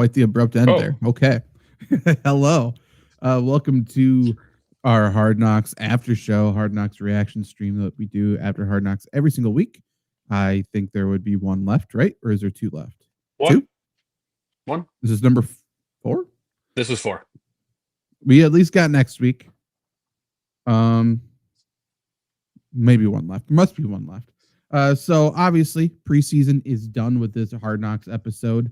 quite the abrupt end there. Okay. Hello. Welcome to our Hard Knocks after show, Hard Knocks reaction stream that we do after Hard Knocks every single week. I think there would be one left, right? Or is there two left? One. Two? One. This is number 4? This was 4. We at least got next week. Maybe one left. There must be one left. So obviously preseason is done with this Hard Knocks episode.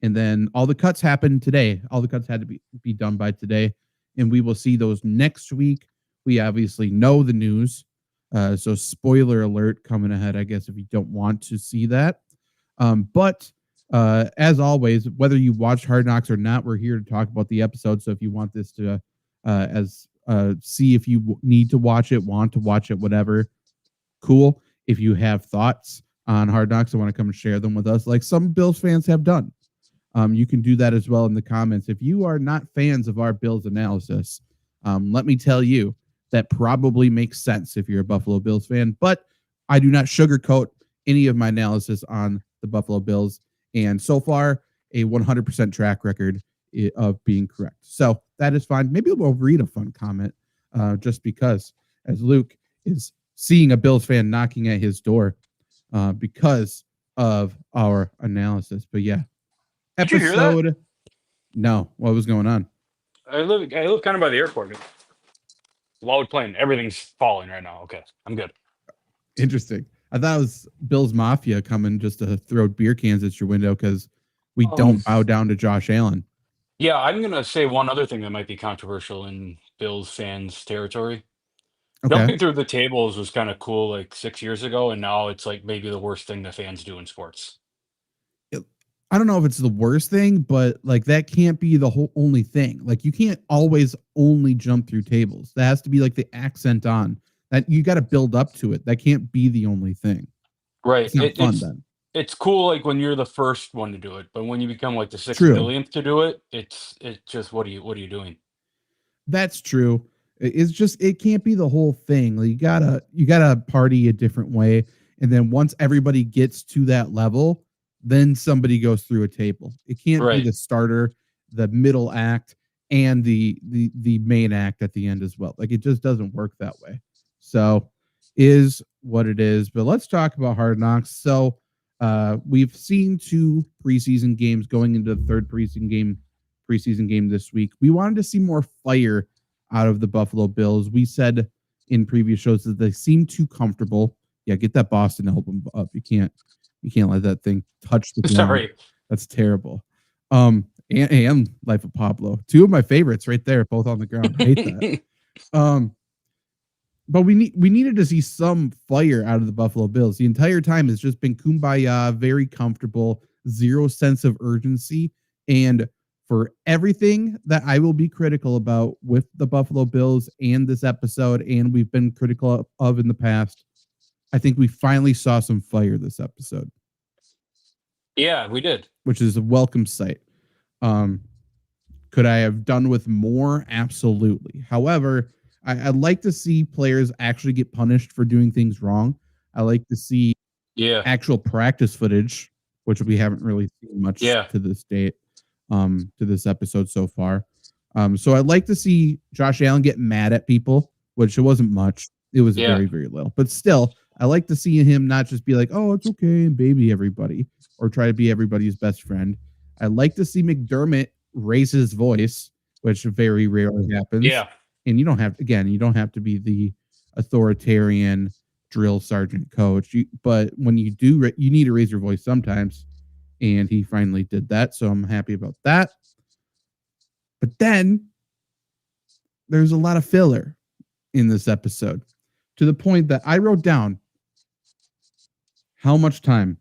And then all the cuts happened today. All the cuts had to be done by today. And we will see those next week. We obviously know the news. So spoiler alert coming ahead, I guess, if you don't want to see that. But as always, whether you watch Hard Knocks or not, we're here to talk about the episode. So if you want this to see if you need to watch it, want to watch it, whatever, cool. If you have thoughts on Hard Knocks and want to come and share them with us, like some Bills fans have done, you can do that as well in the comments. If you are not fans of our Bills analysis, let me tell you, that probably makes sense if you're a Buffalo Bills fan, but I do not sugarcoat any of my analysis on the Buffalo Bills. And so far, a 100% track record of being correct. So that is fine. Maybe we'll read a fun comment just because, as Luke is seeing a Bills fan knocking at his door because of our analysis. But yeah, Did you hear that? No, what was going on? I live kind of by the airport. Loud plane. Everything's falling right now. Okay, I'm good. Interesting. I thought it was Bills Mafia coming just to throw beer cans at your window because we don't bow down to Josh Allen. Yeah, I'm going to say one other thing that might be controversial in Bills fans territory. Okay. Jumping through the tables was kind of cool like 6 years ago, and now it's like maybe the worst thing the fans do in sports. I don't know if it's the worst thing, but like that can't be the whole only thing. Like you can't always only jump through tables. That has to be like the accent on that. You got to build up to it. That can't be the only thing. Right. It's not fun then. It's cool like when you're the first one to do it, but when you become like the 6 True. millionth to do it, it's just what are you doing? That's true. It's just it can't be the whole thing. Like you gotta party a different way, and then once everybody gets to that level, then somebody goes through a table. It can't be the starter, the middle act, and the main act at the end as well. Like it just doesn't work that way. So is what it is. But let's talk about Hard Knocks. So we've seen 2 preseason games going into the third preseason game this week. We wanted to see more fire out of the Buffalo Bills. We said in previous shows that they seem too comfortable. Yeah, get that Boston album up. You can't let that thing touch the ground. Sorry. That's terrible. And Life of Pablo. 2 of my favorites right there, both on the ground. I hate that. But we needed to see some fire out of the Buffalo Bills. The entire time has just been kumbaya, very comfortable, zero sense of urgency. And for everything that I will be critical about with the Buffalo Bills and this episode, and we've been critical of in the past, I think we finally saw some fire this episode. Yeah, we did. Which is a welcome sight. Could I have done with more? Absolutely. However, I'd like to see players actually get punished for doing things wrong. I like to see actual practice footage, which we haven't really seen much to this date, to this episode so far. So I'd like to see Josh Allen get mad at people, which it wasn't much. It was very, very little. But still, I like to see him not just be like, oh, it's okay, and baby everybody, or try to be everybody's best friend. I like to see McDermott raise his voice, which very rarely happens. Yeah. And you don't have to be the authoritarian drill sergeant coach. But when you do, you need to raise your voice sometimes. And he finally did that. So I'm happy about that. But then there's a lot of filler in this episode to the point that I wrote down how much time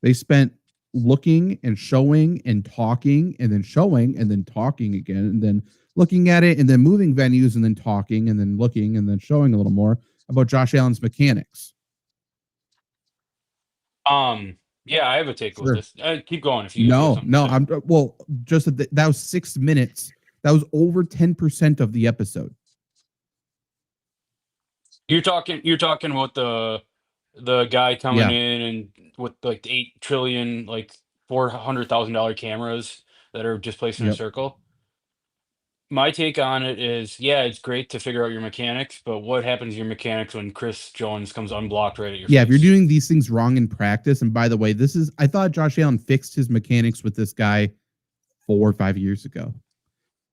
they spent looking and showing and talking and then showing and then talking again and then looking at it and then moving venues and then talking and then looking and then showing a little more about Josh Allen's mechanics. Yeah, I have a take with this. Keep going if you. No, that was 6 minutes. That was over 10% of the episode. You're talking about the guy coming in and with like 8 trillion, like $400,000 cameras that are just placed in a Yep. circle. My take on it is, yeah, it's great to figure out your mechanics, but what happens to your mechanics when Chris Jones comes unblocked right at your Yeah, if you're face? doing these things wrong in practice, and by the way, I thought Josh Allen fixed his mechanics with this guy 4 or 5 years ago.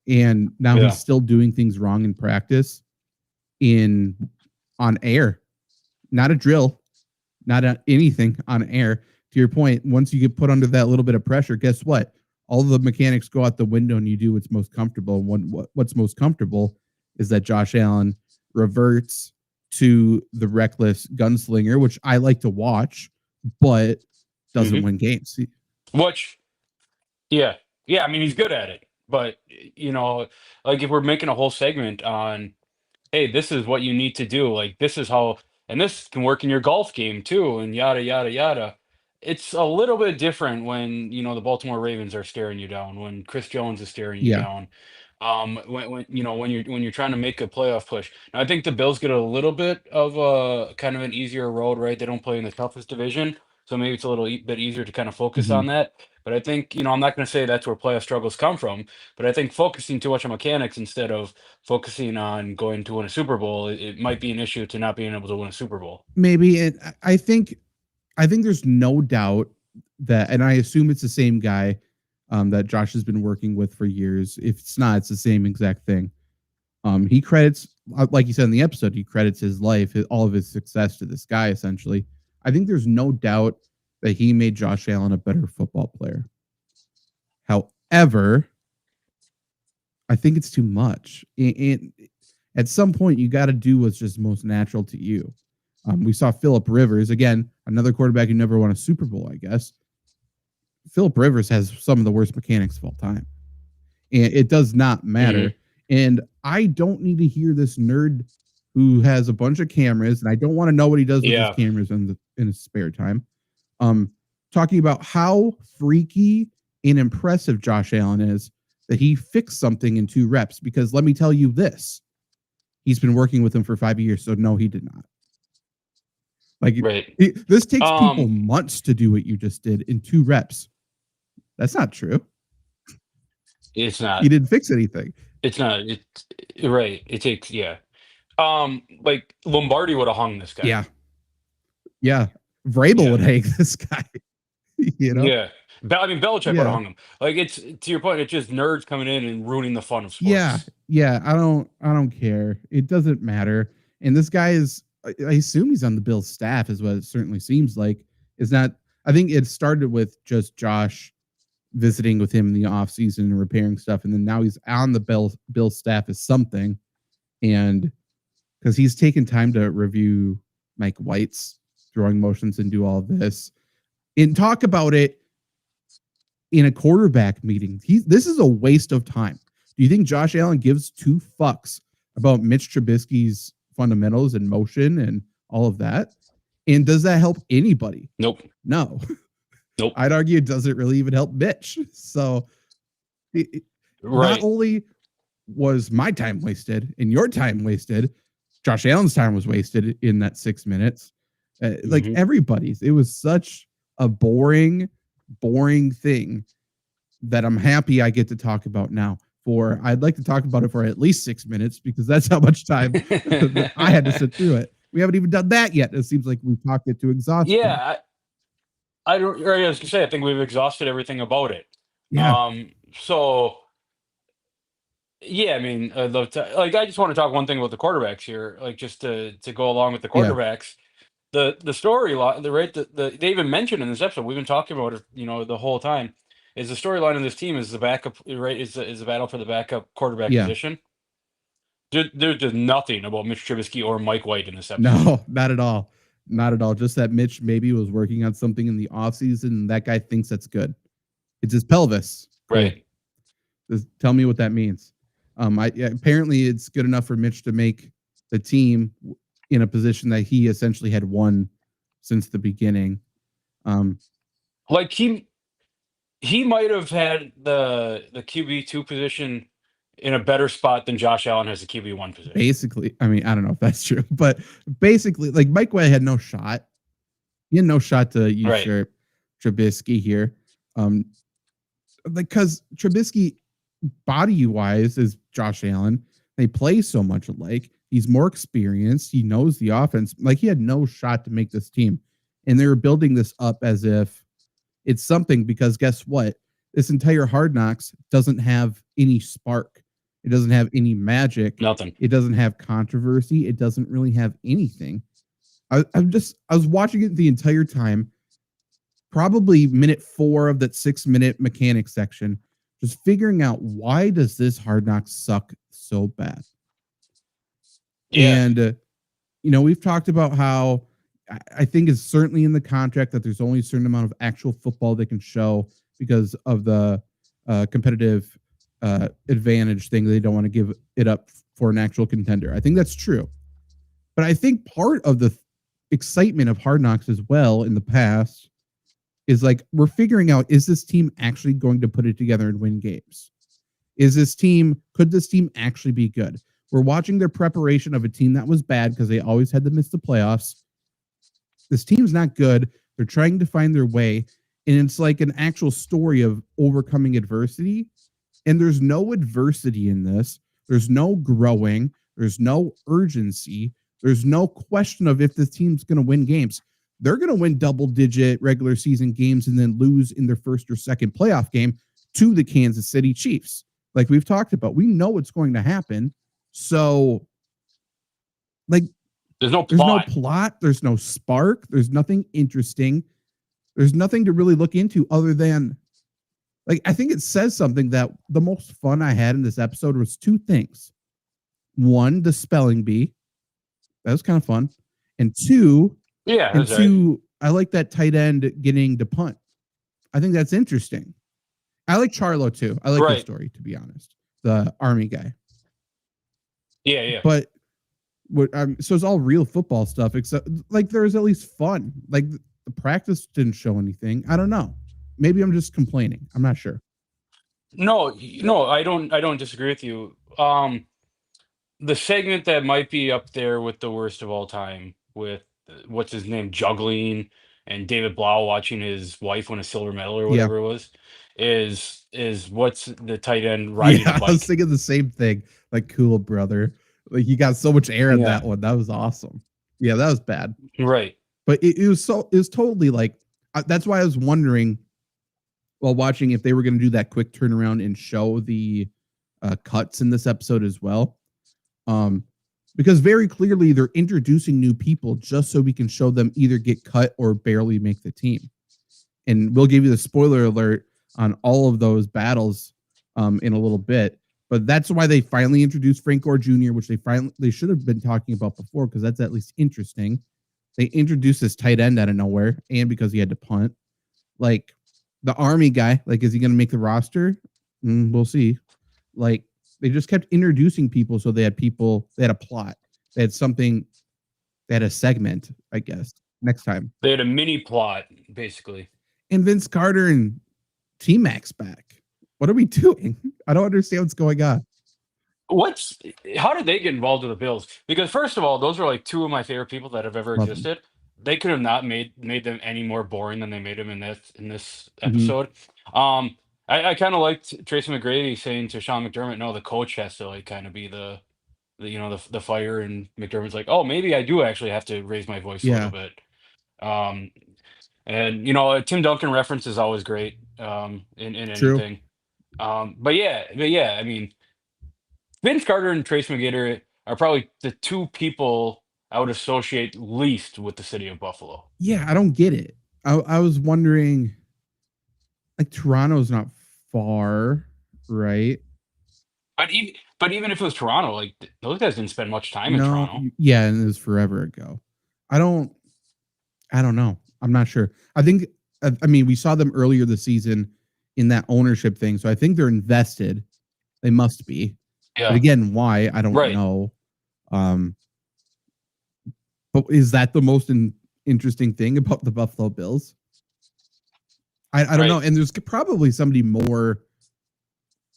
And now Yeah. he's still doing things wrong in practice in on air, not a drill, not anything on air. To your point, once you get put under that little bit of pressure, guess what? All the mechanics go out the window and you do what's most comfortable. What's most comfortable is that Josh Allen reverts to the reckless gunslinger, which I like to watch, but doesn't win games. Which, yeah, yeah. I mean, he's good at it, but like if we're making a whole segment on, hey, this is what you need to do. Like this is how, and this can work in your golf game too, and yada yada yada. It's a little bit different when the Baltimore Ravens are staring you down, when Chris Jones is staring you Yeah. down, when you're trying to make a playoff push. Now, I think the Bills get a little bit of a kind of an easier road, right? They don't play in the toughest division, so maybe it's a little bit easier to kind of focus Mm-hmm. on that. But I think I'm not going to say that's where playoff struggles come from, but I think focusing too much on mechanics instead of focusing on going to win a Super Bowl, it might be an issue to not being able to win a Super Bowl. Maybe. And I think there's no doubt that, and I assume it's the same guy that Josh has been working with for years. If it's not, it's the same exact thing. He credits, like you said in the episode, he credits his life, all of his success to this guy, essentially. I think there's no doubt that he made Josh Allen a better football player. However, I think it's too much. And at some point, you got to do what's just most natural to you. We saw Phillip Rivers, again, another quarterback who never won a Super Bowl, I guess. Phillip Rivers has some of the worst mechanics of all time. And it does not matter. And I don't need to hear this nerd who has a bunch of cameras, and I don't want to know what he does with his cameras in his spare time. Talking about how freaky and impressive Josh Allen is that he fixed something in 2 reps. Because let me tell you this, he's been working with him for 5 years, so no, he did not. Like, Right. This takes people months to do what you just did in 2 reps. That's not true. It's not. He didn't fix anything. It's not. It's right. It takes, yeah. Like Lombardi would have hung this guy. Yeah. Yeah. Vrabel would hang this guy. Yeah. I mean, Belichick would have hung him. Like, it's to your point. It's just nerds coming in and ruining the fun of sports. Yeah. I don't care. It doesn't matter. And this guy is, I assume he's on the Bills staff, is what it certainly seems like. It's not. I think it started with just Josh visiting with him in the offseason and repairing stuff, and then now he's on the Bills staff as something. And because he's taken time to review Mike White's throwing motions and do all of this and talk about it in a quarterback meeting. This is a waste of time. Do you think Josh Allen gives 2 fucks about Mitch Trubisky's fundamentals and motion and all of that? And does that help anybody? Nope. No. Nope. I'd argue it doesn't really even help Mitch. So not only was my time wasted and your time wasted, Josh Allen's time was wasted in that 6 minutes. Like everybody's. It was such a boring thing that I'm happy I get to talk about now. I'd like to talk about it for at least 6 minutes, because that's how much time I had to sit through it. We haven't even done that yet. It seems like we've talked it to exhaustion. Yeah, I was gonna say, I think we've exhausted everything about it. Yeah. So yeah, I mean, I'd love to, like, I just want to talk one thing about the quarterbacks here, like, just to go along with the quarterbacks. The storyline, they even mentioned in this episode, we've been talking about it, the whole time, is the storyline of this team is the backup, right? Is the battle for the backup quarterback position. There's just nothing about Mitch Trubisky or Mike White in this episode. No, not at all. Not at all. Just that Mitch maybe was working on something in the offseason, and that guy thinks that's good. It's his pelvis. Cool. Right. Just tell me what that means. Apparently it's good enough for Mitch to make the team in a position that he essentially had won since the beginning. Like he might have had the QB2 position in a better spot than Josh Allen has the QB1 position. Basically, I mean, I don't know if that's true, but basically, like, Mike White had no shot. He had no shot to usurp Trubisky here. because Trubisky, body wise, is Josh Allen. They play so much alike. He's more experienced. He knows the offense. Like, he had no shot to make this team. And they were building this up as if it's something, because guess what? This entire Hard Knocks doesn't have any spark. It doesn't have any magic. Nothing. It doesn't have controversy. It doesn't really have anything. I was watching it the entire time, probably minute 4 of that 6-minute mechanic section, just figuring out, why does this Hard Knocks suck so bad? Yeah. And, we've talked about how I think it's certainly in the contract that there's only a certain amount of actual football they can show because of the competitive advantage thing. They don't want to give it up for an actual contender. I think that's true. But I think part of the excitement of Hard Knocks as well in the past is, like, we're figuring out, is this team actually going to put it together and win games? Could this team actually be good? We're watching their preparation of a team that was bad because they always had to miss the playoffs. This team's not good. They're trying to find their way. And it's like an actual story of overcoming adversity. And there's no adversity in this. There's no growing. There's no urgency. There's no question of if this team's going to win games. They're going to win double-digit regular season games and then lose in their first or second playoff game to the Kansas City Chiefs. Like we've talked about, we know what's going to happen. So, like, there's no plot. There's no spark. There's nothing interesting. There's nothing to really look into other than, like, I think it says something that the most fun I had in this episode was 2 things. 1, the spelling bee. That was kind of fun. And 2, I like that tight end getting to punt. I think that's interesting. I like Charlo too. I like his story, to be honest. The Army guy. Yeah. But so it's all real football stuff, except, like, there's at least fun. Like, the practice didn't show anything. I don't know. Maybe I'm just complaining. I'm not sure. No, I don't disagree with you. The segment that might be up there with the worst of all time, with what's his name, juggling, and David Blau watching his wife win a silver medal or whatever it was, is what's the tight end riding a bike. I was thinking the same thing. Like, cool, brother. Like, he got so much air in that one. That was awesome. Yeah, that was bad. Right. But it was totally like, that's why I was wondering while watching if they were going to do that quick turnaround and show the cuts in this episode as well. Because very clearly they're introducing new people just so we can show them either get cut or barely make the team. And we'll give you the spoiler alert on all of those battles in a little bit. But that's why they finally introduced Frank Gore Jr., which they should have been talking about before, because that's at least interesting. They introduced this tight end out of nowhere, and because he had to punt. Like, the Army guy, like, is he going to make the roster? We'll see. Like, they just kept introducing people, so they had a plot. They had something, they had a segment, I guess, next time. They had a mini plot, basically. And Vince Carter and T-Max back. What are we doing? I don't understand what's going on. How did they get involved with the Bills? Because first of all, those are like 2 of my favorite people that have ever existed. They could have not made them any more boring than they made them in this episode. I kind of liked Tracy McGrady saying to Sean McDermott, "No, the coach has to, like, kind of be the fire," and McDermott's like, "Oh, maybe I do actually have to raise my voice a little bit." And Tim Duncan reference is always great in anything. But yeah, I mean, Vince Carter and Trace McGator are probably the 2 people I would associate least with the city of Buffalo. Yeah, I don't get it. I was wondering, like, Toronto's not far, right? But even if it was Toronto, like, those guys didn't spend much time in Toronto. Yeah, and it was forever ago. I don't know. I'm not sure. I think, I mean, we saw them earlier this season in that ownership thing, so I think they're invested. They must be. Yeah. But again, why? I don't know. But is that the most interesting thing about the Buffalo Bills? I don't know. And there's probably somebody more,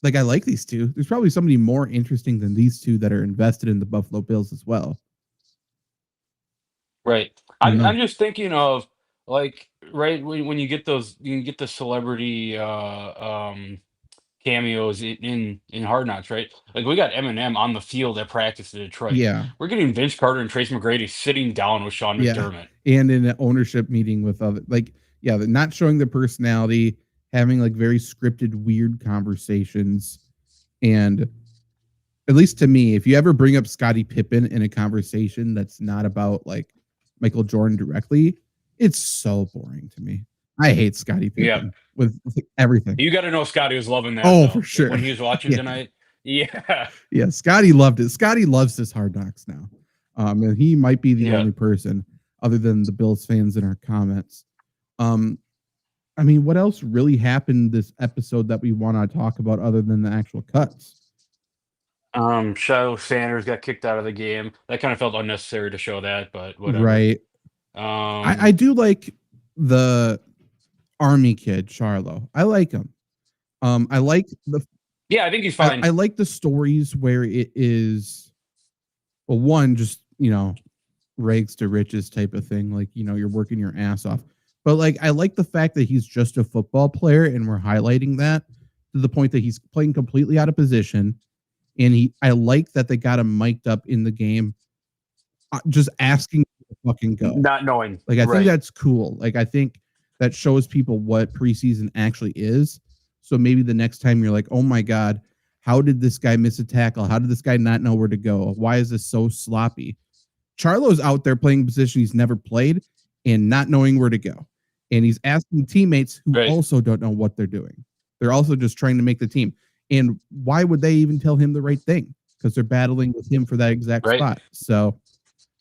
like, I like these 2. There's probably somebody more interesting than these 2 that are invested in the Buffalo Bills as well. Right. I'm just thinking of, like, right when you get those, you can get the celebrity cameos in Hard Knocks, right? Like we got Eminem on the field at practice in Detroit. Yeah. We're getting Vince Carter and Trace McGrady sitting down with Sean Yeah. McDermott. And in an ownership meeting with other, like, yeah, they're not showing their personality, having like very scripted, weird conversations. And at least to me, if you ever bring up Scottie Pippen in a conversation that's not about like Michael Jordan directly, it's so boring to me. I hate Scottie Yeah. Pippen with everything. You got to know Scotty was loving that Oh, though. for sure. When he was watching Yeah. tonight. Yeah. Yeah, Scotty loved it. Scotty loves this Hard Knocks now. And he might be the Yeah. only person other than the Bills fans in our comments. I mean, what else really happened this episode that we want to talk about other than the actual cuts? Shadow Sanders got kicked out of the game. That kind of felt unnecessary to show that, but whatever. Right. I do like the army kid, Charlo. I like him. I like the Yeah, I think he's fine. I like the stories where it is, well, one, just, you know, rags to riches type of thing. Like, you know, you're working your ass off. But like, I like the fact that he's just a football player and we're highlighting that to the point that he's playing completely out of position. And I like that they got him mic'd up in the game, just asking to fucking go. Not knowing. Like, I think that's cool. Like, I think that shows people what preseason actually is. So maybe the next time you're like, oh my God, how did this guy miss a tackle? How did this guy not know where to go? Why is this so sloppy? Charlo's out there playing a position he's never played and not knowing where to go. And he's asking teammates who also don't know what they're doing. They're also just trying to make the team. And why would they even tell him the right thing? Because they're battling with him for that exact spot. So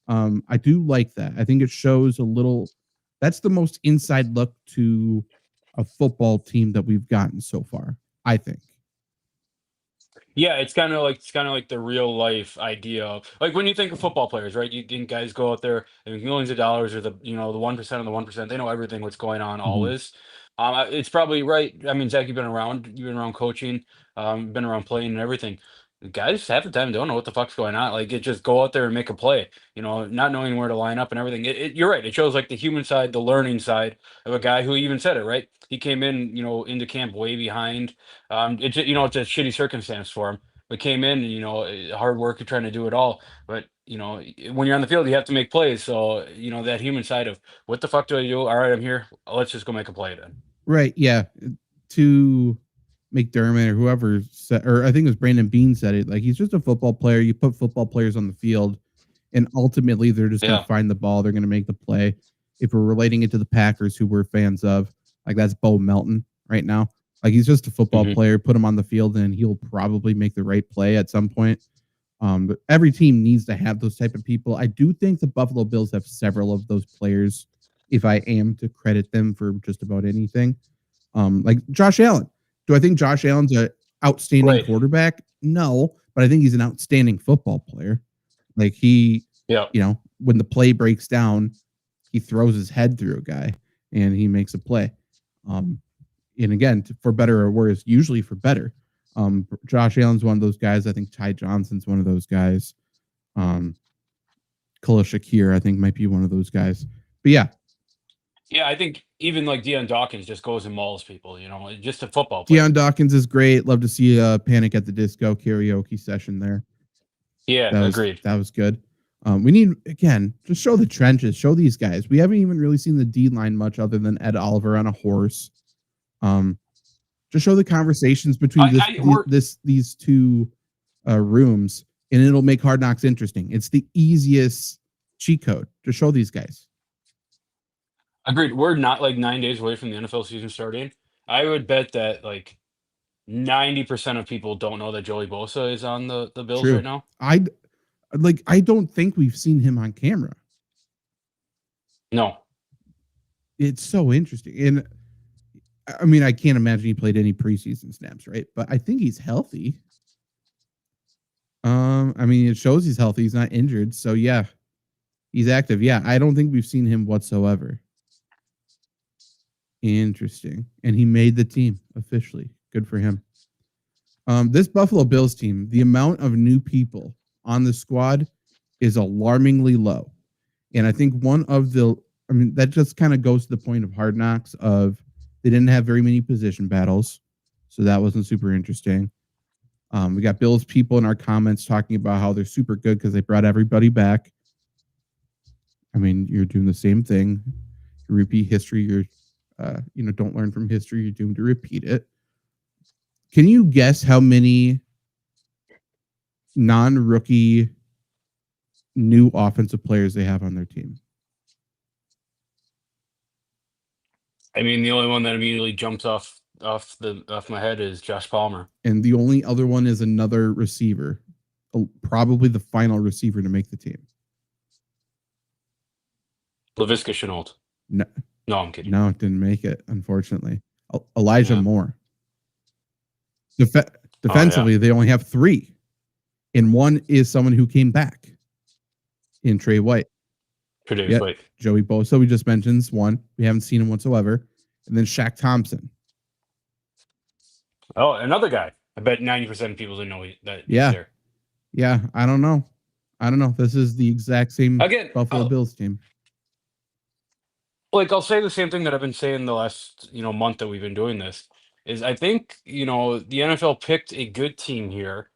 I do like that. I think it shows a little, that's the most inside look to a football team that we've gotten so far, I think. Yeah, it's kind of like the real life idea of, like, when you think of football players, right? You think guys go out there and make millions of dollars, or the 1% of the 1%. They know everything what's going on always. It's probably right. I mean, Zach, you've been around coaching, been around playing and everything. Guys half the time don't know what the fuck's going on. Like, it just go out there and make a play. Not knowing where to line up and everything. You're right. It shows like the human side, the learning side of a guy who even said it, right? He came in, into camp way behind. It's it's a shitty circumstance for him, but came in, hard work and trying to do it all. But when you're on the field, you have to make plays. So that human side of, what the fuck do I do? All right, I'm here. Let's just go make a play then. Right. Yeah. To McDermott or whoever said, or I think it was Brandon Bean said it. Like, he's just a football player. You put football players on the field, and ultimately they're just going to find the ball. They're going to make the play. If we're relating it to the Packers, who we're fans of, like, that's Bo Melton right now. Like, he's just a football player. Put him on the field, and he'll probably make the right play at some point. But every team needs to have those type of people. I do think the Buffalo Bills have several of those players, if I am to credit them for just about anything. Like Josh Allen. Do I think Josh Allen's an outstanding quarterback? No, but I think he's an outstanding football player. Like, when the play breaks down, he throws his head through a guy and he makes a play. And again, for better or worse, usually for better. Josh Allen's one of those guys. I think Ty Johnson's one of those guys. Khalil Shakir, I think, might be one of those guys. But yeah. Yeah, I think even like Deion Dawkins just goes and mauls people, just a football player. Deion Dawkins is great. Love to see a Panic at the Disco karaoke session there. Yeah, agreed. That was good. We need, again, just show the trenches, show these guys. We haven't even really seen the D line much other than Ed Oliver on a horse. Just show the conversations between these two rooms, and it'll make Hard Knocks interesting. It's the easiest cheat code to show these guys. Agreed. We're not like 9 days away from the NFL season starting. I would bet that like 90% of people don't know that Joey Bosa is on the Bills right now. I don't think we've seen him on camera. No. It's so interesting. And I mean, I can't imagine he played any preseason snaps, right? But I think he's healthy. I mean, it shows he's healthy. He's not injured. So yeah, he's active. Yeah, I don't think we've seen him whatsoever. Interesting. And he made the team officially. Good for him. This Buffalo Bills team, the amount of new people on the squad is alarmingly low. And I think one of the I mean, that just kind of goes to the point of Hard Knocks of they didn't have very many position battles, so that wasn't super interesting. We got Bills people in our comments talking about how they're super good because they brought everybody back. I mean, you're doing the same thing. You repeat history. You're, don't learn from history. You're doomed to repeat it. Can you guess how many non-rookie new offensive players they have on their team? I mean, the only one that immediately jumps off my head is Josh Palmer. And the only other one is another receiver, probably the final receiver to make the team. Laviska Shenault. No, I'm kidding. No, it didn't make it, unfortunately. Elijah Moore. Defensively, they only have 3. And one is someone who came back in Trey White. White. Joey Bosa, we just mentioned, one. We haven't seen him whatsoever. And then Shaq Thompson. Oh, another guy. I bet 90% of people didn't know that he's there. Yeah, I don't know. This is the exact same Buffalo Bills team. Like, I'll say the same thing that I've been saying the last, month that we've been doing this, is I think, the NFL picked a good team here,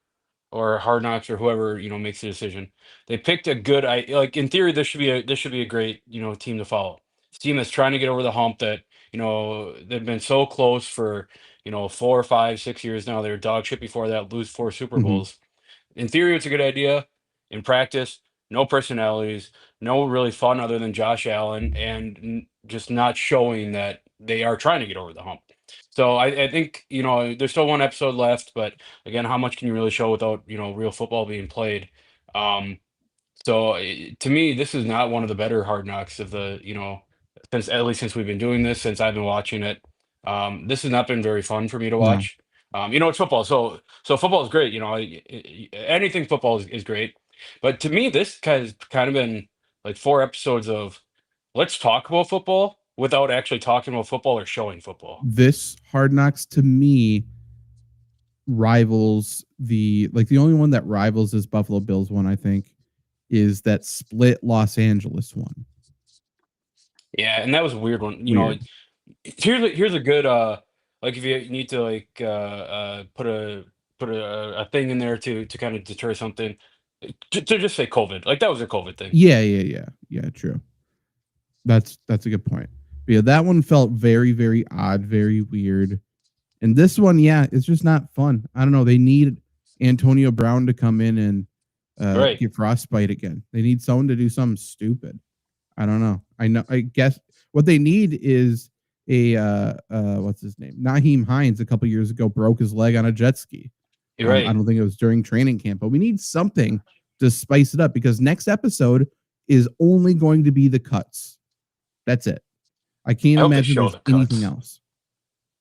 or Hard Knocks, or whoever, makes the decision. They picked a good, like, in theory, this should be a great, team to follow. It's a team that's trying to get over the hump that, they've been so close for, 4, 5, 6 years now. They were dog shit before that, lose 4 Super Bowls. In theory, it's a good idea. In practice, no personalities, no really fun other than Josh Allen, and just not showing that they are trying to get over the hump. So I think, there's still one episode left, but again, how much can you really show without, real football being played? So to me, this is not one of the better Hard Knocks of the, since we've been doing this, since I've been watching it. This has not been very fun for me to watch. It's football, so football is great. Anything football is great, but to me, this has kind of been like 4 episodes of let's talk about football without actually talking about football or showing football. This Hard Knocks to me rivals the only one that rivals this Buffalo Bills one, I think, is that split Los Angeles one. Yeah, and that was a weird one. Here's a good like if you need to put a thing in there to kind of deter something, to just say COVID. Like that was a COVID thing. Yeah, true. That's a good point. But yeah, that one felt very, very odd, very weird. And this one, it's just not fun. I don't know. They need Antonio Brown to come in and get frostbite again. They need someone to do something stupid. I don't know. I guess what they need is a what's his name? Naheem Hines a couple years ago broke his leg on a jet ski. You're right. I don't think it was during training camp, but we need something to spice it up because next episode is only going to be the cuts. That's it. I can't imagine there's anything else.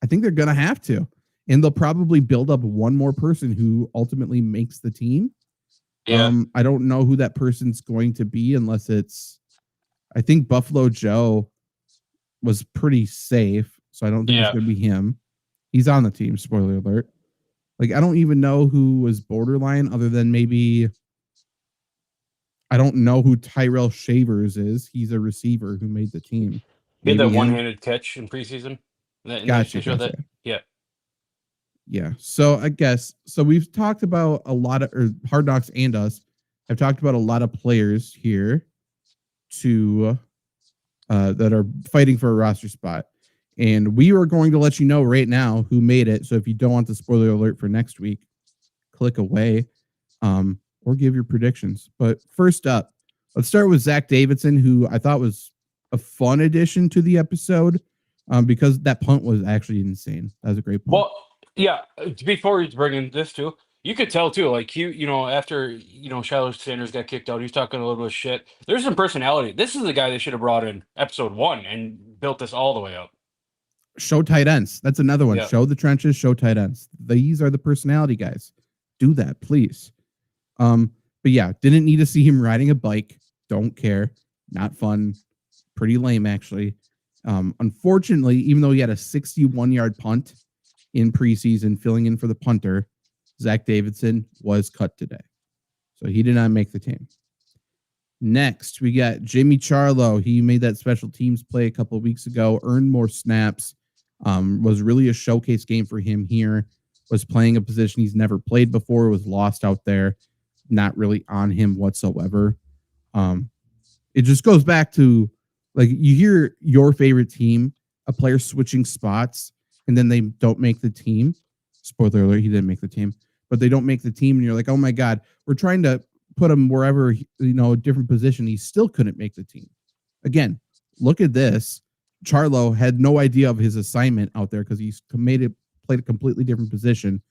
I think they're going to have to. And they'll probably build up one more person who ultimately makes the team. Yeah. I don't know who that person's going to be unless it's, I think Buffalo Joe was pretty safe. So I don't think it's going to be him. He's on the team. Spoiler alert. Like, I don't even know who was borderline other than maybe, I don't know who Tyrell Shavers is. He's a receiver who made the team. He had that one-handed catch in preseason. Gotcha. Yeah. Yeah. So I guess, we've talked about a lot of, or Hard Knocks and us have talked about a lot of players here that are fighting for a roster spot. And we are going to let you know right now who made it. So if you don't want the spoiler alert for next week, click away or give your predictions. But first up, let's start with Zach Davidson, who I thought was a fun addition to the episode because that punt was actually insane. That was a great punt. Well, yeah, before we bring in this too, you could tell too, like after Shiloh Sanders got kicked out, he was talking a little bit of shit. There's some personality. This is the guy they should have brought in episode 1 and built this all the way up. Show tight ends. That's another one. Yeah. Show the trenches, show tight ends. These are the personality guys. Do that, please. But yeah, didn't need to see him riding a bike. Don't care. Not fun. Pretty lame, actually. Unfortunately, even though he had a 61-yard punt in preseason, filling in for the punter, Zach Davidson was cut today. So he did not make the team. Next, we got Jimmy Charlo. He made that special teams play a couple of weeks ago, earned more snaps, was really a showcase game for him here, was playing a position he's never played before, was lost out there, not really on him whatsoever. It just goes back to like you hear your favorite team, a player switching spots, and then they don't make the team. Spoiler alert, he didn't make the team, but they don't make the team, and you're like, oh my God, we're trying to put him wherever, a different position. He still couldn't make the team. Again, look at this. Charlo had no idea of his assignment out there because he's played a completely different position.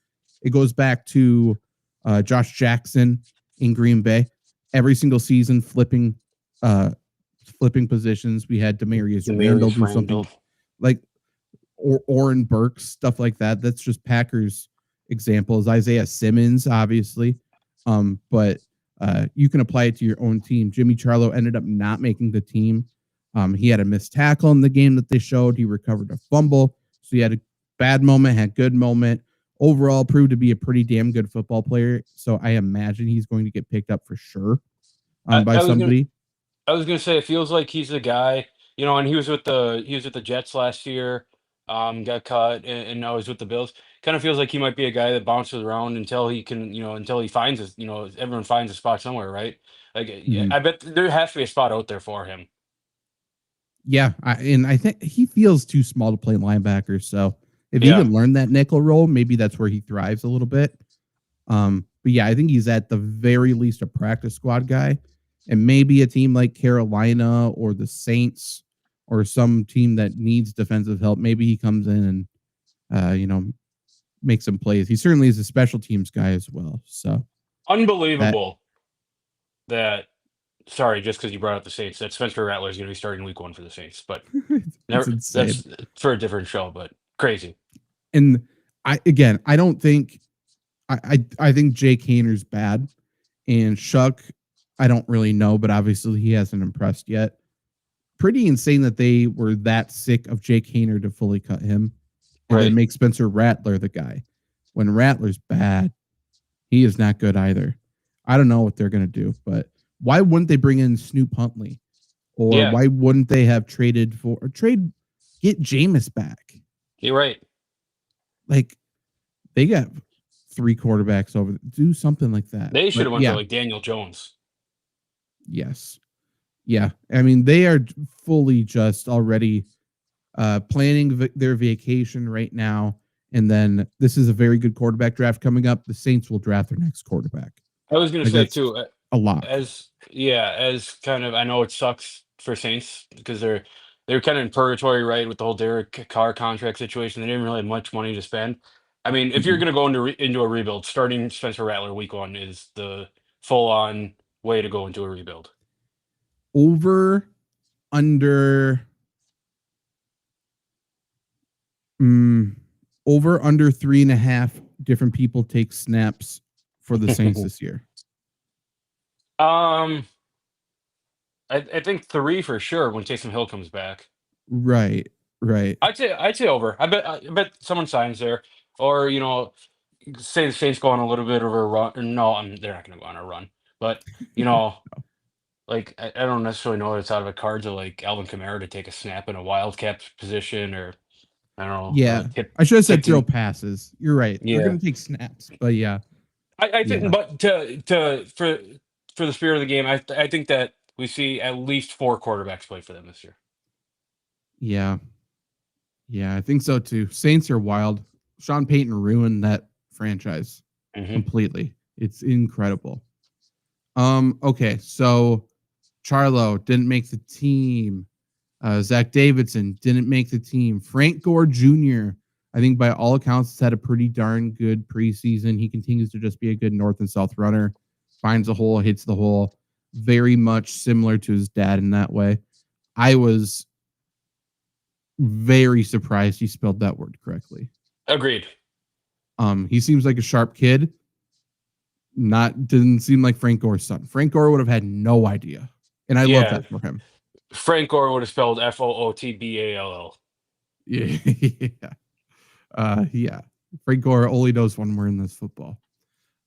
It goes back to Josh Jackson in Green Bay. Every single season, flipping positions. We had Demarius Randall do something like or Oren Burks, stuff like that. That's just Packers examples. Isaiah Simmons, obviously. But you can apply it to your own team. Jimmy Charlo ended up not making the team. He had a missed tackle in the game that they showed. He recovered a fumble. So he had a bad moment, had good moment. Overall, proved to be a pretty damn good football player. So I imagine he's going to get picked up for sure by somebody. I was gonna say it feels like he's the guy, and he was with the Jets last year, got cut, and now he's with the Bills. Kind of feels like he might be a guy that bounces around until he can, until he finds his, everyone finds a spot somewhere, right? Like, yeah, Mhm. I bet there has to be a spot out there for him. Yeah, and I think he feels too small to play linebacker. So if he Yeah, can learn that nickel role, maybe that's where he thrives a little bit. But yeah, I think he's at the very least a practice squad guy, and maybe a team like Carolina or the Saints or some team that needs defensive help. Maybe he comes in and makes some plays. He certainly is a special teams guy as well. So that unbelievable that. Sorry, just because you brought up the Saints, that Spencer Rattler is going to be starting Week 1 for the Saints, but it's never. insane. That's for a different show, but crazy. And I don't think I think Jake Hayner's bad, and Shuck, I don't really know, but obviously he hasn't impressed yet. Pretty insane that they were that sick of Jake Hayner to fully cut him and then Right. make Spencer Rattler the guy. When Rattler's bad, he is not good either. I don't know what they're going to do, but why wouldn't they bring in Snoop Huntley? Or Yeah, why wouldn't they have get Jameis back? you're right. Like they got 3 quarterbacks over. Do something like that. They should But have went for yeah, like Daniel Jones. yes. Yeah. I mean, they are fully just already planning their vacation right now. And then this is a very good quarterback draft coming up. The Saints will draft their next quarterback. I was going to Like say that's too, a lock. as kind of, I know it sucks for Saints because they're kind of in purgatory, right, with the whole Derek Carr contract situation. They didn't really have much money to spend. I mean, if you're Mhm. going to go into a rebuild, starting Spencer Rattler Week 1 is the full on way to go into a rebuild. Over under mm, over under 3.5 different people take snaps for the Saints this year. um, I think 3 for sure when Taysom Hill comes back. Right. Right. I'd say over. I bet someone signs there, or say the Saints go on a little bit of a run. No, they're not going to go on a run. But you know, like I don't necessarily know that it's out of the cards of like Alvin Kamara to take a snap in a wildcat position, or I don't know, Yeah. tip I should have said tip throw the passes. You're right. They're yeah. going to take snaps, but yeah. I think, Yeah. but for the spirit of the game, I think that we see at least 4 quarterbacks play for them this year. Yeah. Yeah, I think so too. Saints are wild. Sean Payton ruined that franchise Hmm. completely. It's incredible. Okay, so Charlo didn't make the team. Zach Davidson didn't make the team. Frank Gore Jr., I think by all accounts, has had a pretty darn good preseason. He continues to just be a good north and south runner, finds a hole, hits the hole. Very much similar to his dad in that way. I was very surprised he spelled that word correctly. Agreed. He seems like a sharp kid. Didn't seem like Frank Gore's son. Frank Gore would have had no idea, and I love Yeah, that for him. Frank Gore would have spelled FOOTBALL. Yeah, yeah. Frank Gore only knows one word in this football.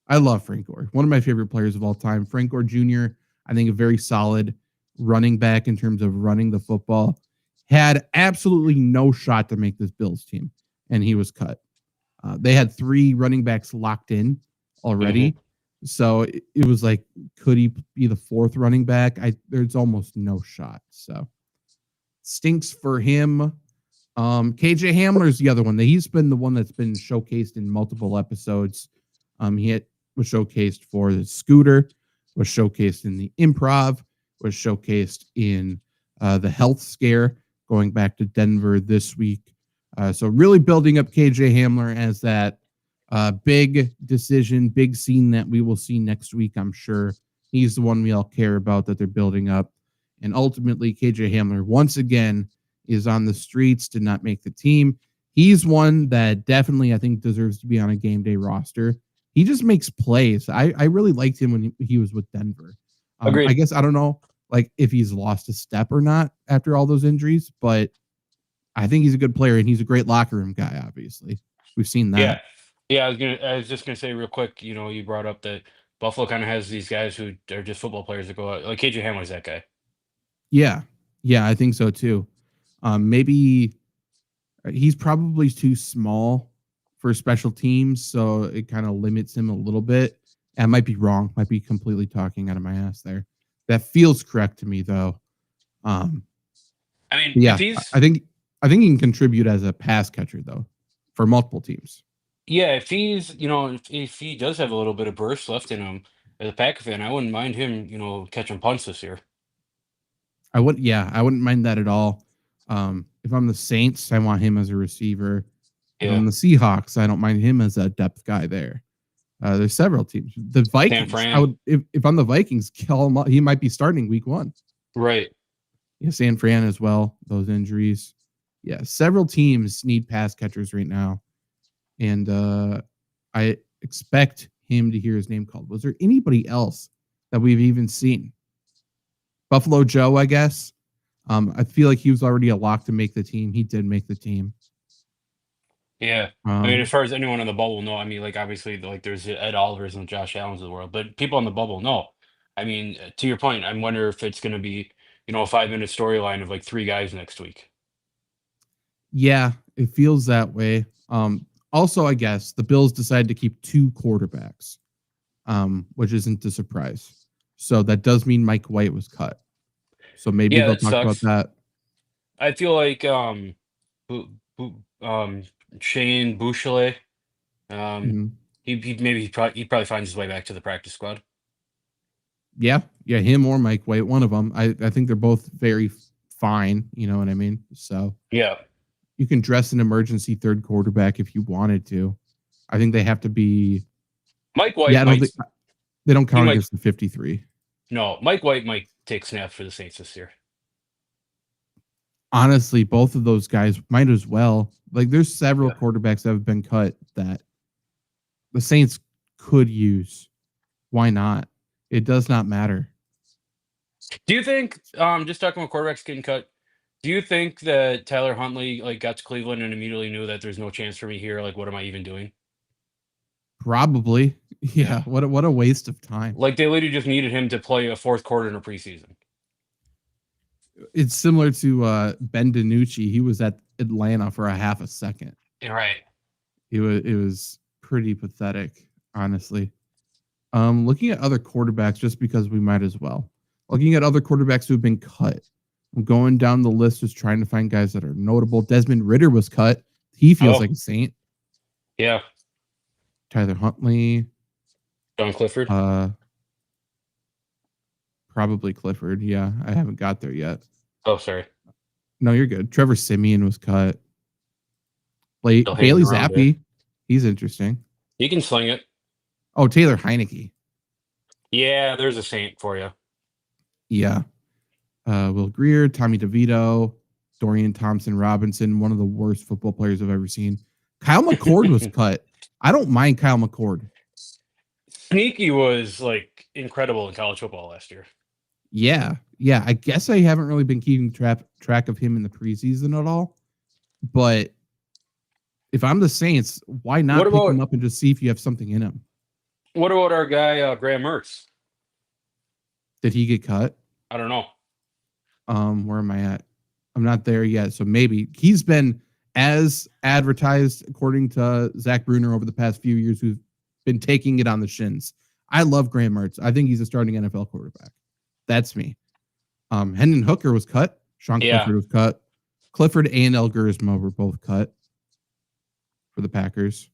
I love Frank Gore, one of my favorite players of all time. Frank Gore Jr. I think a very solid running back in terms of running the football. Had absolutely no shot to make this Bills team, and he was cut. They had 3 running backs locked in already. Mm-hmm. So it was like, could he be the 4th running back? There's almost no shot. So stinks for him. KJ Hamler's the other one. He's been the one that's been showcased in multiple episodes. Was showcased for the Scooter, was showcased in the Improv, was showcased in the Health Scare, going back to Denver this week. So really building up KJ Hamler as that big decision, big scene that we will see next week, I'm sure. He's the one we all care about that they're building up. And ultimately, KJ Hamler, once again, is on the streets, did not make the team. He's one that definitely, I think, deserves to be on a game day roster. He just makes plays. I really liked him when he was with Denver. Agreed. I guess I don't know like if he's lost a step or not after all those injuries, but I think he's a good player and he's a great locker room guy, obviously. We've seen that. Yeah. I was just gonna say real quick, you brought up that Buffalo kind of has these guys who are just football players that go out. Like KJ Hamler's that guy. Yeah. Yeah, I think so too. Maybe he's probably too small for special teams, so it kind of limits him a little bit. I might be wrong. Might be completely talking out of my ass there. That feels correct to me, though. I mean, Yeah, if he's I think he can contribute as a pass catcher though, for multiple teams. if he's if he does have a little bit of burst left in him as a Packer fan, I wouldn't mind him catching punts this year. I wouldn't mind that at all. If I'm the Saints, I want him as a receiver. If I'm the Seahawks, I don't mind him as a depth guy there. There's several teams. The Vikings, I would if I'm the Vikings, call him up. He might be starting week 1. Right. Yeah, San Fran as well. Those injuries. Yeah, several teams need pass catchers right now, and I expect him to hear his name called. Was there anybody else that we've even seen? Buffalo Joe, I guess. I feel like he was already a lock to make the team. He did make the team. Yeah. I mean, as far as anyone on the bubble, no. I mean, like obviously, like there's Ed Olivers and Josh Allen's of the world, but people on the bubble, no. I mean, to your point, I wonder if it's going to be, a 5-minute storyline of like 3 guys next week. Yeah, it feels that way. Also, I guess the Bills decided to keep 2 quarterbacks, which isn't a surprise. So that does mean Mike White was cut. So maybe they'll talk about that. I feel like Shane Bouchelet, he probably finds his way back to the practice squad. Yeah, him or Mike White, one of them. I think they're both very fine. You know what I mean? So yeah, you can dress an emergency 3rd quarterback if you wanted to. I think they have to be Mike White. Yeah, they don't count against the 53. No, Mike White might take snaps for the Saints this year. Honestly, both of those guys might as well. Like, there's several quarterbacks that have been cut that the Saints could use. Why not? It does not matter. Do you think, just talking about quarterbacks getting cut, do you think that Tyler Huntley got to Cleveland and immediately knew that there's no chance for me here? Like, what am I even doing? Probably. Yeah. What a waste of time. Like, they literally just needed him to play a 4th quarter in a preseason. It's similar to Ben DiNucci. He was at Atlanta for a half a second. Right. It was pretty pathetic, honestly. Looking at other quarterbacks, just because we might as well. Looking at other quarterbacks who've been cut. I'm going down the list, just trying to find guys that are notable. Desmond Ridder was cut. He feels like a Saint. Yeah. Tyler Huntley. John Clifford. Probably Clifford. Yeah, I haven't got there yet. Oh, sorry. No, you're good. Trevor Siemian was cut. Bailey Zappi. He's interesting. He can sling it. Oh, Taylor Heineke. Yeah, there's a Saint for you. Yeah. Will Greer, Tommy DeVito, Dorian Thompson-Robinson, one of the worst football players I've ever seen. Kyle McCord was cut. I don't mind Kyle McCord. Sneaky was like incredible in college football last year. Yeah. I guess I haven't really been keeping track of him in the preseason at all. But if I'm the Saints, why not pick him up and just see if you have something in him? What about our guy Graham Mertz? Did he get cut? I don't know. Where am I at? I'm not there yet. So maybe he's been as advertised, according to Zach Bruner, over the past few years, who's been taking it on the shins. I love Graham Mertz. I think he's a starting NFL quarterback. That's me. Hendon Hooker was cut. Sean Clifford was cut. Clifford and El Guerismo were both cut for the Packers.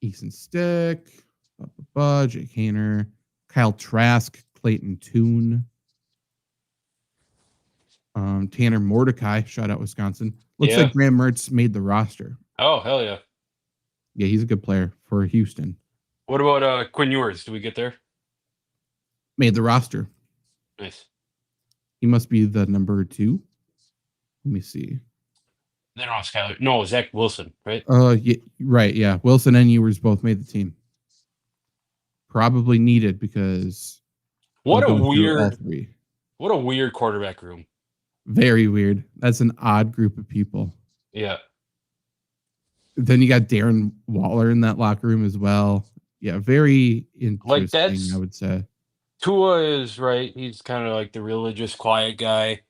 Easton Stick, Jake Hayner, Kyle Trask, Clayton Toon, Tanner Mordecai, shout out Wisconsin. Looks like Graham Mertz made the roster. Oh, hell yeah. Yeah, he's a good player for Houston. What about Quinn Ewers? Do we get there? Made the roster. Nice. He must be the number 2. Let me see. They don't have Skyler. No, Zach Wilson, right? Yeah, right, yeah. Wilson and Ewers both made the team. Probably needed because what a weird quarterback room. Very weird. That's an odd group of people. Yeah. Then you got Darren Waller in that locker room as well. Yeah, very interesting, I would say. Tua is right. He's kind of like the religious, quiet guy.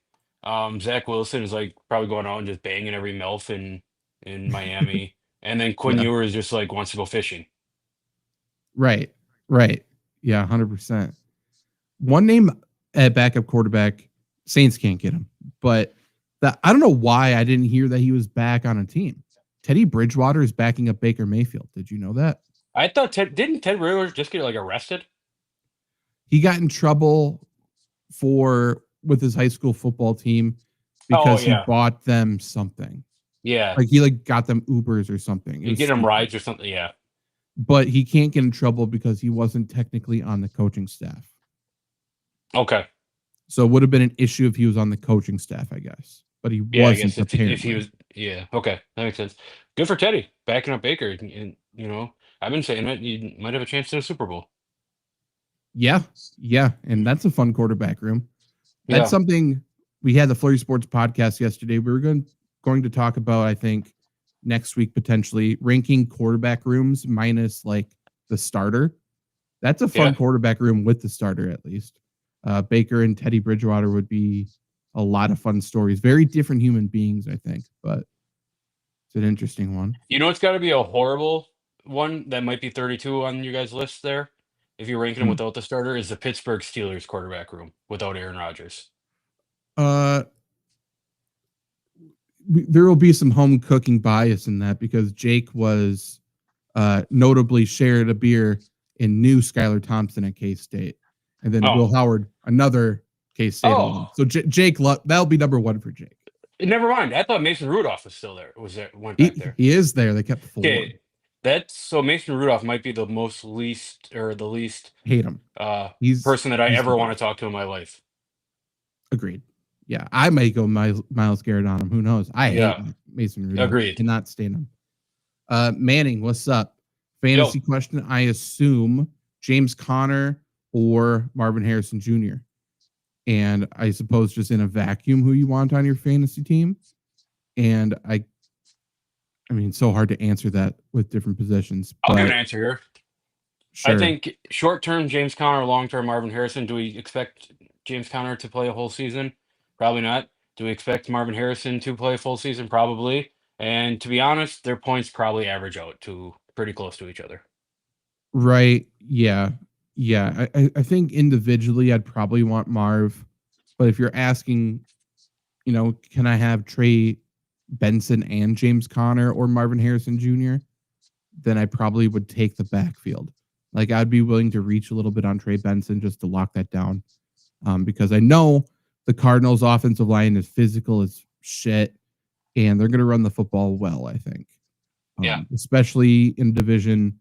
Zach Wilson is like probably going out and just banging every MILF in Miami. And then Quinn Ewers just like wants to go fishing. Right. Yeah, 100%. One name at backup quarterback, Saints can't get him. But I don't know why I didn't hear that he was back on a team. Teddy Bridgewater is backing up Baker Mayfield. Did you know that? I thought didn't Ted Bridgewater just get like arrested? He got in trouble with his high school football team because he bought them something. Yeah. Like he got them Ubers or something. You get him rides or something, yeah. But he can't get in trouble because he wasn't technically on the coaching staff. Okay. So it would have been an issue if he was on the coaching staff, I guess. But he wasn't. If he was, okay, that makes sense. Good for Teddy backing up Baker. And, I've been saying it. You might have a chance to the Super Bowl. Yeah, and that's a fun quarterback room. That's something we had the FlurrySports podcast yesterday. We were going to talk about, I think, next week potentially ranking quarterback rooms minus like the starter. That's a fun quarterback room with the starter at least. Baker and Teddy Bridgewater would be a lot of fun stories. Very different human beings, I think, but it's an interesting one. It's got to be a horrible one that might be 32 on your guys' list there. If you're ranking them without the starter, is the Pittsburgh Steelers quarterback room without Aaron Rodgers. There will be some home cooking bias in that because Jake was notably shared a beer and knew Skylar Thompson at K-State. And then Will Howard, another K-State alum. So Jake, that'll be number 1 for Jake. Never mind. I thought Mason Rudolph was still there. Went back there. He is there. They kept 4. Okay. So Mason Rudolph might be the least hate him. Person that I ever want to talk to in my life. Agreed. Yeah, I may go Myles Garrett on him. Who knows? I hate Mason Rudolph. Agreed. Cannot stand him. Manning, what's up? Fantasy question. I assume James Conner or Marvin Harrison Jr. And I suppose just in a vacuum, who you want on your fantasy team. And I mean, so hard to answer that with different positions. I'll give an answer here. Sure. I think short-term James Conner, long-term Marvin Harrison. Do we expect James Conner to play a whole season? Probably not. Do we expect Marvin Harrison to play a full season? Probably. And to be honest, their points probably average out to pretty close to each other. Right. Yeah. I think individually I'd probably want Marv. But if you're asking, can I have Trey Benson and James Conner or Marvin Harrison Jr., then I probably would take the backfield. Like I'd be willing to reach a little bit on Trey Benson just to lock that down. Because I know the Cardinals offensive line is physical as shit and they're going to run the football well, I think. Especially in division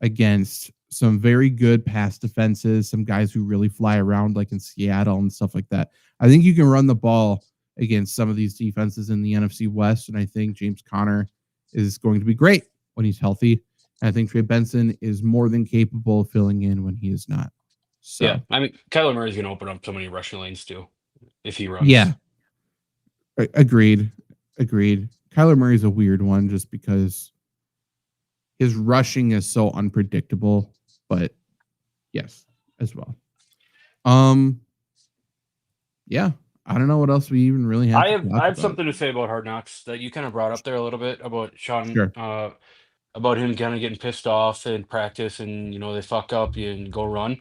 against some very good pass defenses, some guys who really fly around like in Seattle and stuff like that. I think you can run the ball against some of these defenses in the NFC West. And I think James Conner is going to be great when he's healthy. And I think Trey Benson is more than capable of filling in when he is not. So, yeah. I mean, Kyler Murray's going to open up so many rushing lanes too, if he runs. Yeah. Agreed. Kyler Murray's a weird one just because his rushing is so unpredictable, but yes, as well. Um, yeah, I don't know what else we even really have I to have talk I have about. something to say about Hard Knocks that you kind of brought up there a little bit about Sean, Sure. about him kind of getting pissed off in practice, and they fuck up and go run.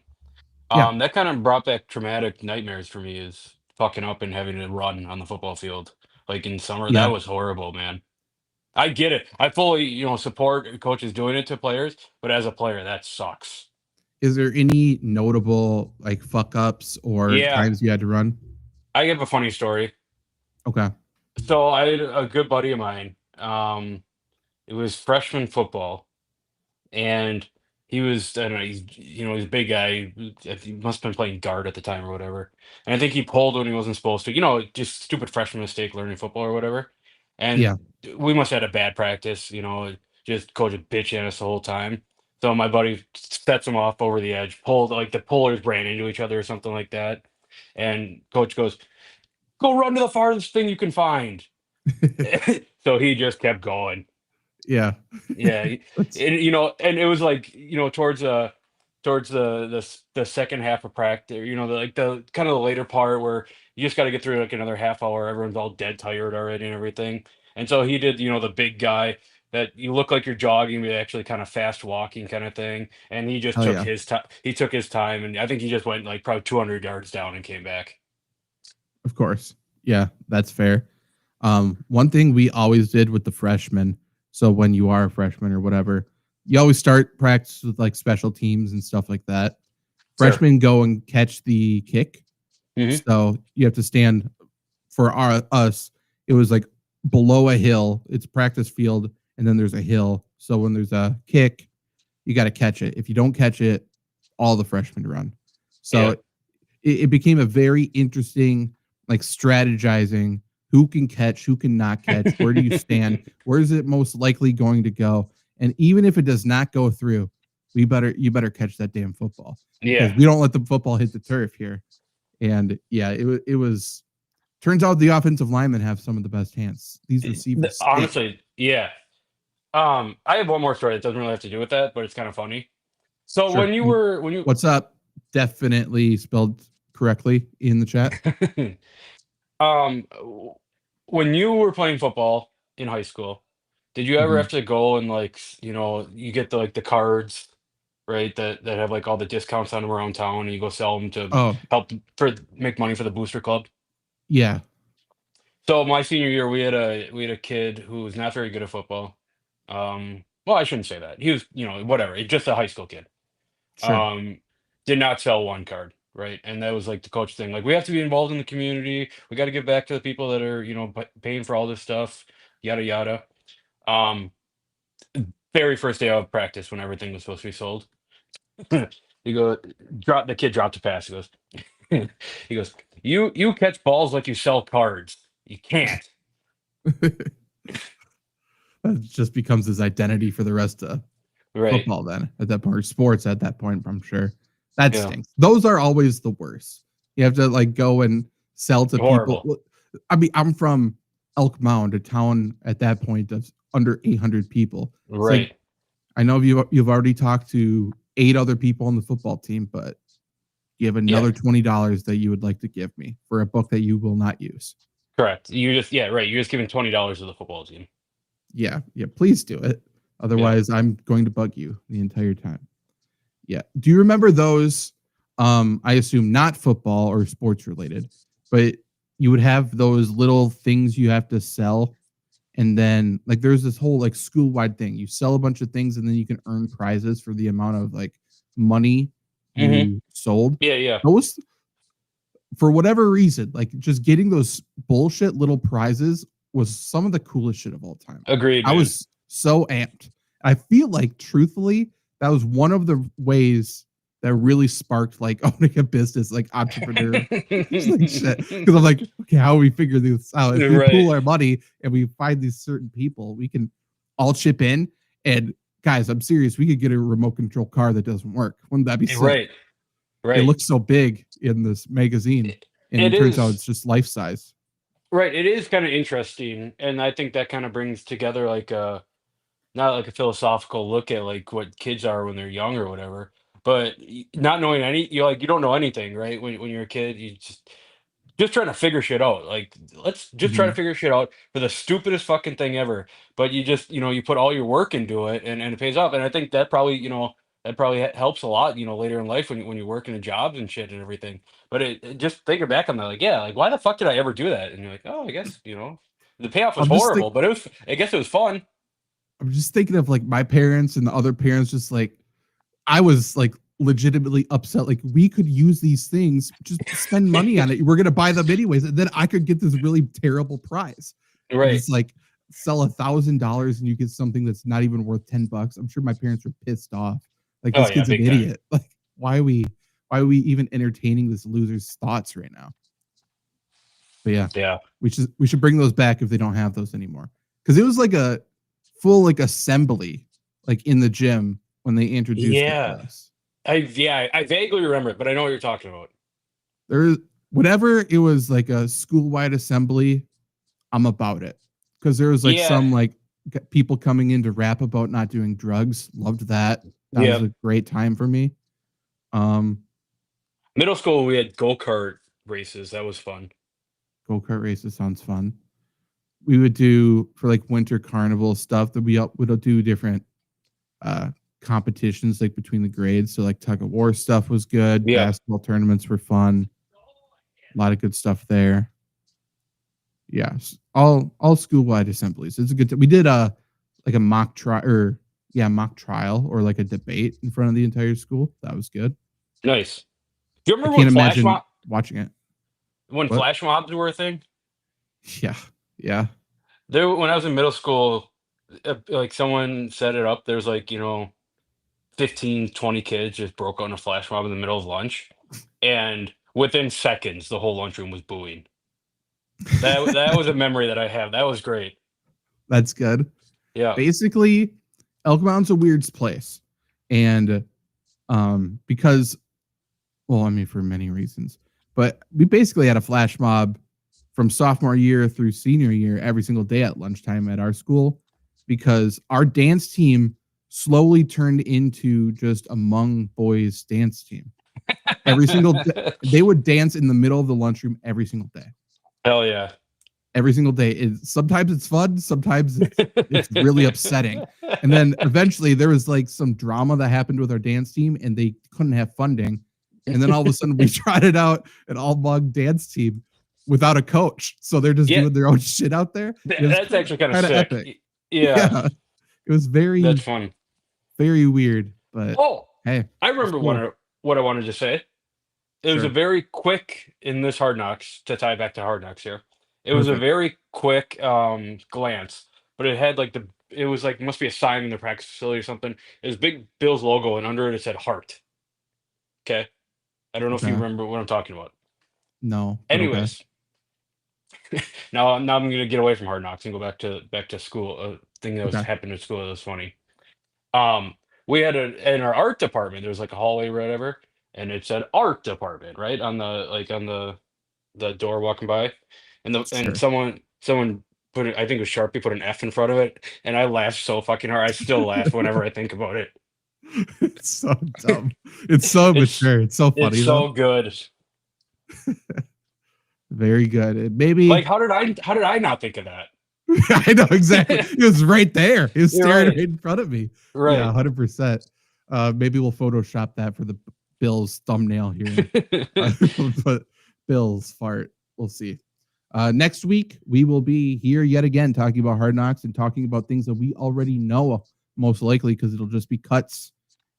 Yeah. That kind of brought back traumatic nightmares for me, is fucking up and having to run on the football field. Like in summer, that Yeah. was horrible, man. I get it. I fully, support coaches doing it to players, but as a player, that sucks. Is there any notable like fuck ups or Yeah, times you had to run? I have a funny story. Okay. So I had a good buddy of mine. It was freshman football, and he was, I don't know, he's a big guy. He must have been playing guard at the time or whatever. And I think he pulled when he wasn't supposed to. Just stupid freshman mistake learning football or whatever. And Yeah. we must have had a bad practice. Just coach a bitch at us the whole time. So my buddy sets him off over the edge, pulled, like the pullers ran into each other or something like that. And coach goes, "Go run to the farthest thing you can find." So he just kept going. Yeah. Yeah, That's and it was like, towards the second half of practice, the kind of the later part where you just got to get through like another half hour. Everyone's all dead tired already and everything. And so he did, the big guy that you look like you're jogging, but actually kind of fast walking kind of thing. And he just hell took yeah. his time. He took his time, and I think he just went like probably 200 yards down and came back. Of course. Yeah, that's fair. One thing we always did with the freshmen, so when you are a freshman or whatever, you always start practice with like special teams and stuff like that. Sure. Freshmen go and catch the kick. Hmm. So you have to stand for us. It was like below a hill. It's a practice field, and then there's a hill. So when there's a kick, you got to catch it. If you don't catch it, all the freshmen run. So Yeah. it became a very interesting like strategizing who can catch, who can not catch, where do you stand, where is it most likely going to go, and even if it does not go through, you better catch that damn football because Yeah. we don't let the football hit the turf here. And yeah, it was turns out the offensive linemen have some of the best hands. These receivers stink. Honestly, yeah. I have one more story that doesn't really have to do with that, but it's kind of funny. So Sure. when you What's up? Definitely spelled correctly in the chat. um w- when you were playing football in high school, did you ever Mhm. have to go and like, you get the like the cards, right? That have like all the discounts on them around town, and you go sell them to Oh, help for make money for the booster club. yeah. So my senior year, we had a kid who was not very good at football. Well, I shouldn't say that. He was, whatever, just a high school kid. Sure. um, did not sell one card, right? And that was like the coach thing. Like, we have to be involved in the community. We got to give back to the people that are, paying for all this stuff, yada yada. Um, Very first day of practice when everything was supposed to be sold, he go drop the kid dropped a pass. He goes, he goes, you catch balls like you sell cards. You can't. That just becomes his identity for the rest of Right. football then at that point, or sports at that point, I'm sure. That Yeah. stinks. Those are always the worst. You have to like go and sell to people. Horrible. I mean, I'm from Elk Mound, a town at that point of under 800 people. It's like Right. I know you've already talked to 8 other people on the football team, but you have Yeah. another $20 that you would like to give me for a book that you will not use. Correct. Yeah, right. You're just giving $20 to the football team. Yeah, yeah, please do it. Yeah. Otherwise, I'm going to bug you the entire time. Yeah. Do you remember those? I assume not football or sports related, but you would have those little things you have to sell. And then like there's this whole like school wide thing. You sell a bunch of things and then you can earn prizes for the amount of like money Hmm. you sold. Yeah. Yeah. Those for whatever reason, like just getting those bullshit little prizes was some of the coolest shit of all time. Agreed, I man. was so amped. I feel like, truthfully, that was one of the ways that really sparked like owning a business, like entrepreneur, like shit. Because I'm like, okay, how do we figure this out? If we Right. pool our money and we find these certain people, we can all chip in. And guys, I'm serious. We could get a remote control car that doesn't work. Wouldn't that be sick? Right. It Right. looks so big in this magazine, It, and it it turns out is it's just life size. right. It is kind of interesting, and I think that kind of brings together like a not like a philosophical look at like what kids are when they're young or whatever, but not knowing you don't know anything, right? When you're a kid, you just trying to figure shit out. Like, let's just try to Mhm. figure shit out for the stupidest fucking thing ever. But you just, you put all your work into it, and it pays off. And I think that probably, helps a lot, later in life when you're working in jobs and shit and everything. But just thinking back on that, like, yeah, like, why the fuck did I ever do that? And you're like, oh, I guess, the payoff was I'm just think horrible, but I guess it was fun. I'm just thinking of like my parents and the other parents. Just like I was like legitimately upset. Like we could use these things, just spend money on it. We're gonna buy them anyways, and then I could get this really terrible prize. And Right. it's like sell $1,000 and you get something that's not even worth $10. I'm sure my parents were pissed off. Like Oh this yeah, kid's an big time. idiot. Like why are we even entertaining this loser's thoughts right now? But yeah, Yeah. we should bring those back if they don't have those anymore. Because it was like a full like assembly like in the gym when they introduced it to Yeah. us. I vaguely remember it, but I know what you're talking about. There, whenever it was like a school wide assembly, I'm about it. Because there was like Yeah. some like people coming in to rap about not doing drugs. Loved that. That was Yeah. a great time for me. Um, Middle school, we had go-kart races. That was fun. Go-kart races sounds fun. We would do for like winter carnival stuff that we would do different uh competitions like between the grades. So like tug of war stuff was good. Yeah. Basketball tournaments were fun. A lot of good stuff there. Yes, all school wide assemblies. It's a good. We did a like a mock trial or mock trial or like a debate in front of the entire school. That was good. Nice. Do you I remember can't imagine watching it. when What? flash mobs were a thing? Yeah, yeah. There, when I was in middle school, like someone set it up. There's like, 15, 20 kids just broke out in a flash mob in the middle of lunch. And within seconds, the whole lunchroom was booing. That was a memory that I have. That was great. That's good. Yeah. Basically, Elk Mound's a weird place, and because well, I mean for many reasons, but we basically had a flash mob from sophomore year through senior year every single day at lunchtime at our school because our dance team slowly turned into just a Hmong boys dance team. Every single day, they would dance in the middle of the lunchroom every single day. Hell yeah. Every single day. Sometimes it's fun, sometimes it's really upsetting. And then eventually there was like some drama that happened with our dance team and they couldn't have funding. And then all of a sudden we trotted out an all Hmong dance team without a coach. So they're just Yeah. doing their own shit out there. That's actually kind of sick. epic. Yeah. It was That's very, fun. very weird. But Oh, hey, I remember cool. what I wanted to say. It was a Sure. very quick in this Hard Knocks to tie back to Hard Knocks here. It was a Perfect. very quick glance, but it had like it was like must be a sign in the practice facility or something. It was big Bill's logo, and under it said heart. Okay, I don't know if you Okay. remember what I'm talking about. No, but okay. Anyways, now I'm gonna get away from Hard Knocks and go back to school. A thing that was Okay. happened at school that was funny. Um, we had in our art department. There was like a hallway or whatever, and it said art department right on the door walking by, and Sure. someone put it. I think it was Sharpie put an F in front of it, and I laughed so fucking hard. I still laugh whenever I think about it. It's so dumb. It's so It's mature. It's so it's funny though. so good. Very good. Maybe Like how did I not think of that? I know exactly. It was right there. It was You're staring right right. in front of me. Yeah, Right. 100%. Maybe we'll Photoshop that for the Bills thumbnail here. But Bills fart. We'll see. Next week, we will be here yet again talking about Hard Knocks and talking about things that we already know, most likely, because it'll just be cuts.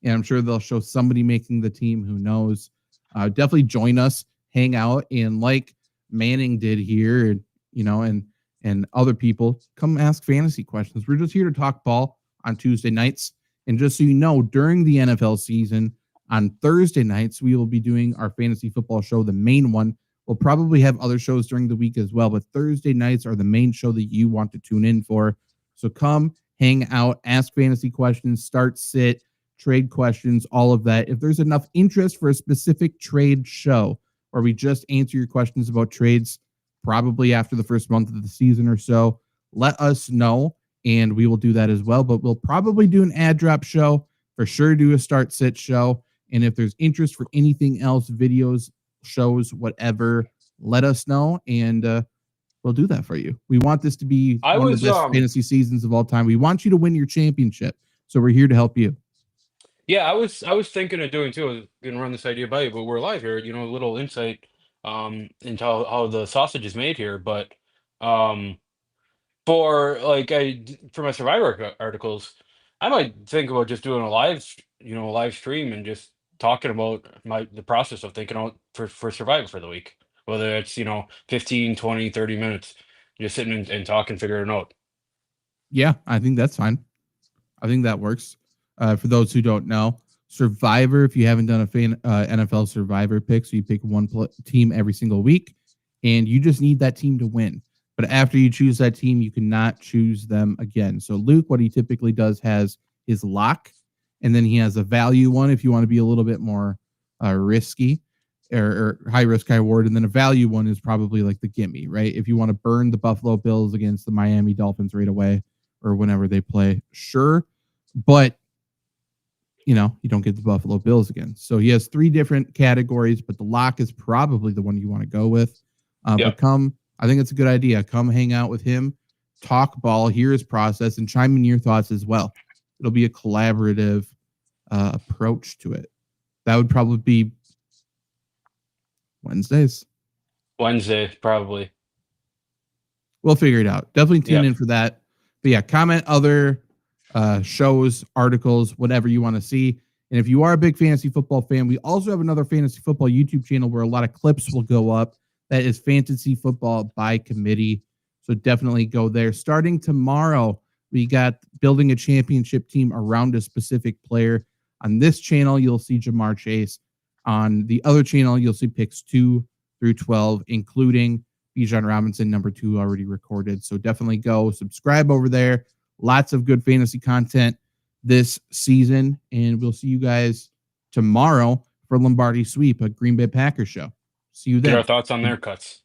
And I'm sure they'll show somebody making the team who knows. Definitely join us, hang out, and like Manning did here, and other people, come ask fantasy questions. We're just here to talk ball on Tuesday nights. And just so you know, during the NFL season, on Thursday nights, we will be doing our fantasy football show, the main one. We'll probably have other shows during the week as well, but Thursday nights are the main show that you want to tune in for. So come hang out, ask fantasy questions, start, sit, trade questions, all of that. If there's enough interest for a specific trade show where we just answer your questions about trades, probably after the first month of the season or so, let us know and we will do that as well. But we'll probably do an ad drop show, for sure do a start sit show, And if there's interest for anything else, videos, shows, whatever, let us know, and we'll do that for you. We want this to be one of the best fantasy seasons of all time. We want you to win your championship, so we're here to help you. Yeah, I was thinking of doing too. I was gonna run this idea by you, but we're live here. You know, a little insight into how the sausage is made here. But um, for like for my Survivor articles, I might think about just doing a a live stream and just talking about the process of thinking out for Survivor for the week. Whether it's 15, 20, 30 minutes, just sitting and talking, figuring it out. Yeah, I think that's fine. I think that works. For those who don't know, Survivor, if you haven't done a NFL Survivor pick, so you pick one team every single week, and you just need that team to win. But after you choose that team, you cannot choose them again. So Luke, what he typically does has his lock, and then he has a value one if you want to be a little bit more risky or high risk, high reward. And then a value one is probably like the gimme, right? If you want to burn the Buffalo Bills against the Miami Dolphins right away or whenever they play, sure. But you don't get the Buffalo Bills again. So he has 3 different categories, but the lock is probably the one you want to go with. But I think it's a good idea. Come hang out with him, talk ball, hear his process, and chime in your thoughts as well. It'll be a collaborative approach to it. That would probably be Wednesday, probably. We'll figure it out. Definitely tune in for that. But yeah, comment other shows, articles, whatever you want to see. And if you are a big fantasy football fan, we also have another fantasy football YouTube channel where a lot of clips will go up. That is Fantasy Football by Committee. So definitely go there. Starting tomorrow, we got building a championship team around a specific player. On this channel, you'll see Jamar Chase. On the other channel, you'll see picks 2 through 12, including Bijan Robinson, number 2, already recorded. So definitely go subscribe over there. Lots of good fantasy content this season. And we'll see you guys tomorrow for Lombardi Sweep, a Green Bay Packers show. See you then. Get our thoughts on their cuts.